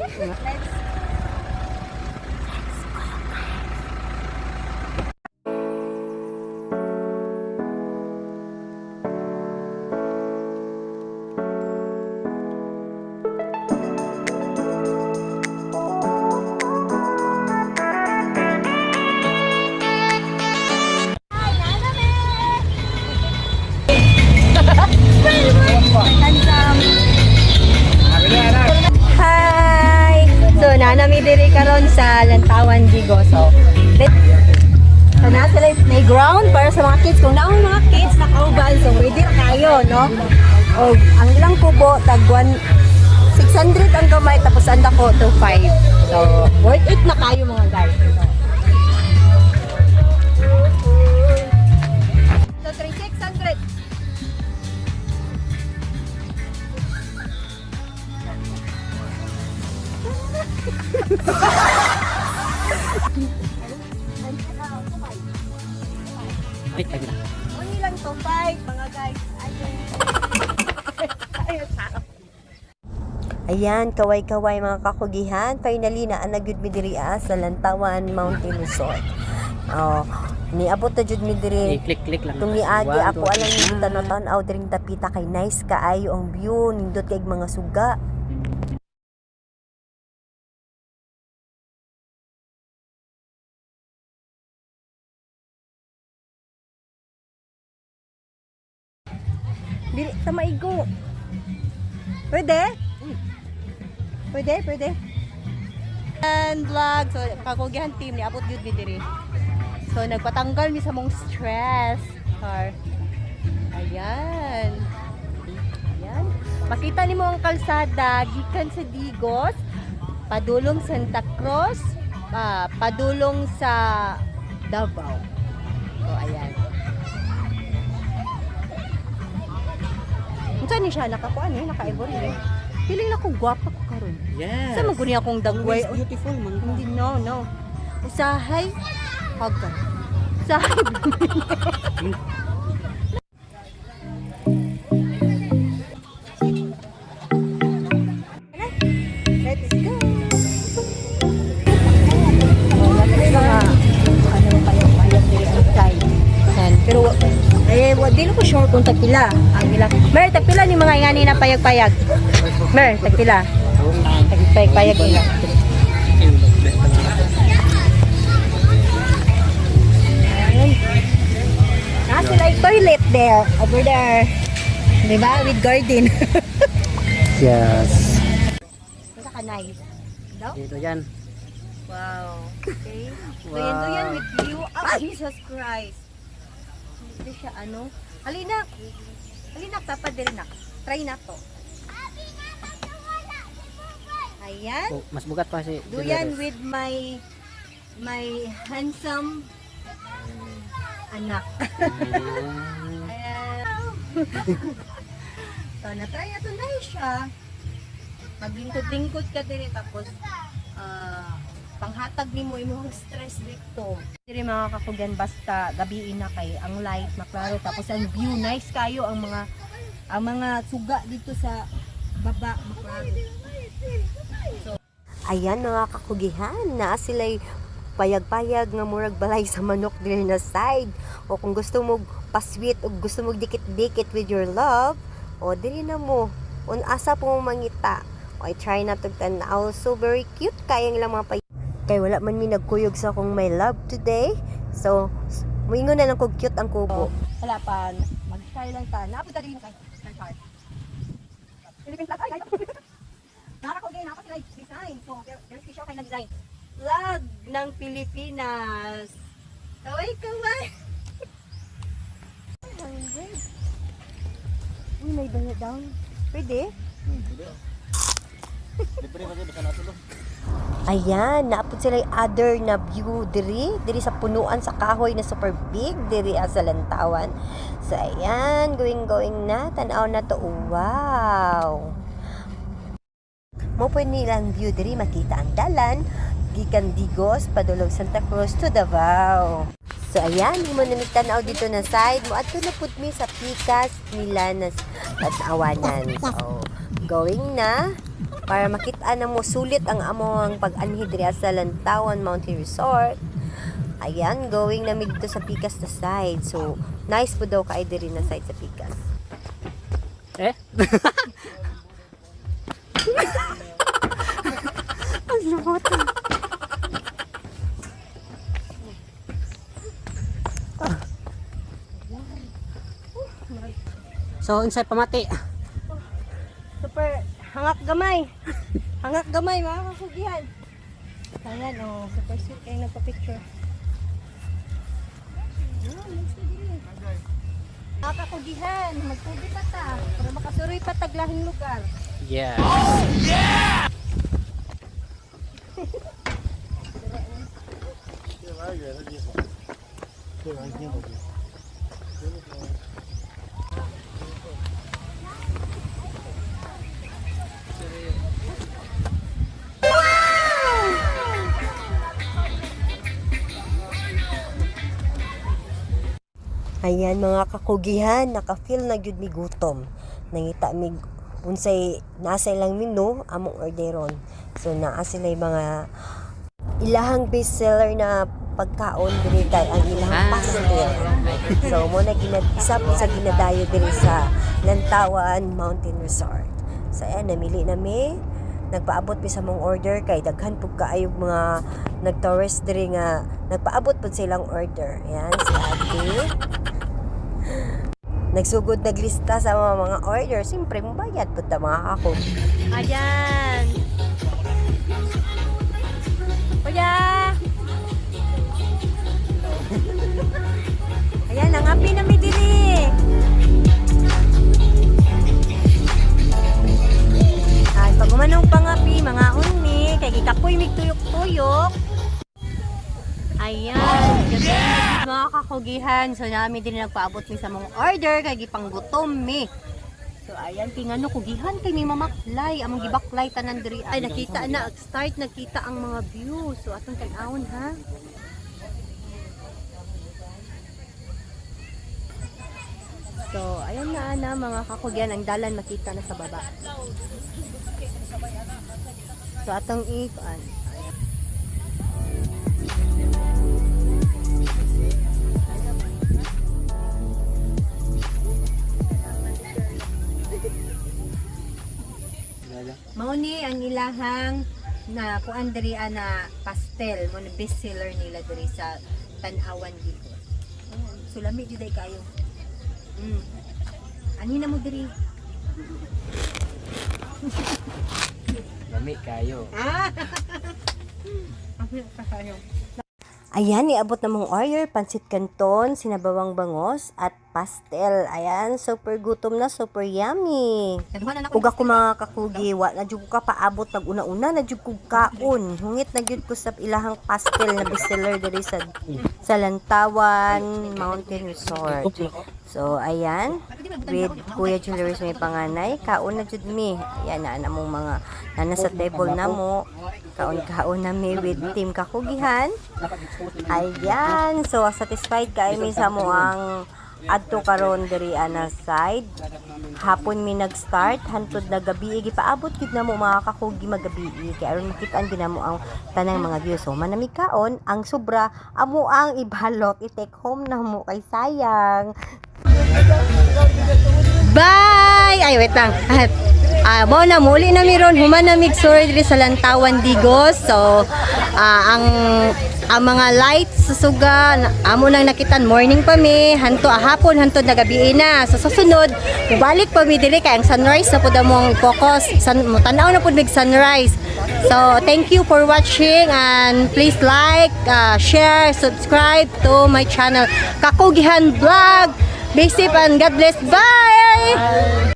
Hi! So, nanami diri karon sa Lantawan, Digoso. So, na sila may ground para sa mga kids. Kung naong mga kids nakauban, so pwede kayo, no? O, ang ilang kubo, tag 600 ang gamay, tapos ang dako to 5. So, worth it na kayo mga guys. So, 3,600. Wait, lagi na. Only lang to 5 mga guys. Ayan, kaway-kaway mga kakugihan. Finally na nagyud mi diri sa Lantawan Mountain Resort. Oh, niabot na jud mi diri. Click lang. Tung niagi ako alang yung tan-aw diring dapita kay nice kaayo ang view, nindot kay mga suga. Dili sa maigo. Pwede? Pwede. And vlog, so kakugihan team ni abot gyud mi diri. So nagpatanggal mi sa mong stress. Ayan. Makita nimo ang kalsada gikan sa Digos, padulong Santa Cruz, padulong sa Davao. So ayan. Unsa ni siya nakakuan naka-evolve eh. Feeling na ko gwapa ko karon. Yes. Sa maguni akong dagway. Always beautiful man. Hindi no. Usahay hagka. Usahay. Let's go. Pero dili ko sure kung tagpila ang ila. Mer tagpila ni mga ingani na payag-payag. Mer tagpila. Payag-payag ila. Sila yung toilet there, over there. Diba? With garden. Yes. Basta ka nice. No? Dito yan. Wow. Okay. So Wow. yan to yan with view. Oh, Jesus Christ. Hindi siya ano. Halina, tapad din na. Try na to. Ayan. Oh, mas bugat pa si Do yan with my handsome anak. Ayan. So, na-try na to na siya. Maglingkod-lingkod ka din tapos panghatag ni mo imong stress dito. Diri mga kakugan basta gabiin na kay ang light maklaro tapos ang view nice kayo ang mga suga dito sa baba maklaro. So, ayan mga kakugihan na sila'y payag-payag nga murag balay sa manok diri na side. O kung gusto mo pasweet o gusto mo dikit-dikit with your love, o diri na mo. Un asa po mo mangita. O I try na to tanaw. So very cute kayang lang mga kay wala man mi nagkuyog sa akong my love today. So muingon na lang kog cute ang kubo. Wala pa mag-try lang ta. Napunta din kay start. Philippines lang ay. Nara ko gay napa sila design. So there's special kind of design. Flag ng Pilipinas. Kaway. Uy, may banyo down. Pwede? Ayan, naapod sila yung other na view diri sa punuan sa kahoy na super big diri sa Lantawan. So ayan, going na, tanaw na to. Wow. Mo po nilang view diri makita ang dalan gikan Digos padulong Santa Cruz to Davao. So ayan, mo na nagtanaw dito na side mo at na pud mi sa pikas nila na tanawanan. So going na. para makita na mo sulit ang among pag-anhi diri sa Lantawan Mountain Resort. Ayan, going na mi dito sa Pikas na side. So, nice po daw kay diri na side sa Pikas. Eh? Ang lupot. So, insay pamati. Super hangak gamay. Hangak gamay mga kakugihan. Ayan, oh, super sweet kayo nagpa-picture. Mga kakugihan, magpugi pa ta. Para makasuroy pa taglahing lugar. Yeah. Ayan mga kakugihan, naka-feel na gyud mi gutom. Nangita mi unsay nasa ilang menu among orderon. So naa sila yung mga ilahang best seller na pagkaon diri kay ang ilahang pastel. So mo na isa po sa ginadayo diri sa Lantawan Mountain Resort. So ayan, namili nami. Nagpaabot mi sa mong order kay daghan pug kaayo mga nag-tourist diri nga nagpaabot pud silang order. Ayan si Ate. Nagsugod naglista sa mga order. Siyempre, mabayad po ta mga kako. Ayan. Kuya! Ayan, ang happy na mi diri. Ay, pag umanong pangapi, mga unmi, kay gikapoy mig tuyok-tuyok. Ayan, gabi mga kakugihan. So namin din nagpaabot mi sa mong order kay gipanggutom mi. So ayan, tingano kugihan kay may mamaklay, among gibaklay tanan diri. Ay nakita na, start nakita ang mga view. So atong tan-awon ha. So ayan na mga kakugihan, ang dalan makita na sa baba. So atong ipan. Mao ni ang ilahang na kuan diri na pastel mo na best seller nila diri sa Tan-awan dito. Sulami jud ay kayo. Ani na mo diri. Lami kayo. Ayan, iabot na mong order, pansit canton, sinabawang bangos, at pastel. Ayan, super gutom na, super yummy. Kung ako mga kakugi, na jud ko ka paabot nag una-una, na jud ko kaon. Hungit na jud ko sa ilahang pastel na bestseller diri sa Lantawan Mountain Resort. So, ayan, with Kuya Julius may panganay, kaon na jud mi. Ayan, na mong mga nasa table na mo. Kaon na mi with team kakugihan. Ayan, so satisfied kay mi sa mo ang adto karon diri ana side. Hapon mi nag-start hantod na gabi gipaabot gid na mo mga kakugi magabi kay aron makita-an din mo ang tanang mga views. So manami kaon ang sobra amo ang ibalot i-take home na mo kay sayang. Bye! Ay, wait lang. Mo na muli na miron human na migsur diri sa Lantawan Digos. So ang mga lights sa suga amo nang nakitan morning pa mi hanto hapon hanto na gabi na. So sa sunod balik pa mi diri kay ang sunrise na pud among focus mo tan-aw na pud mig sunrise. So thank you for watching and please like, share, subscribe to my channel Kakugihan Vlog. Be safe and God bless. Bye!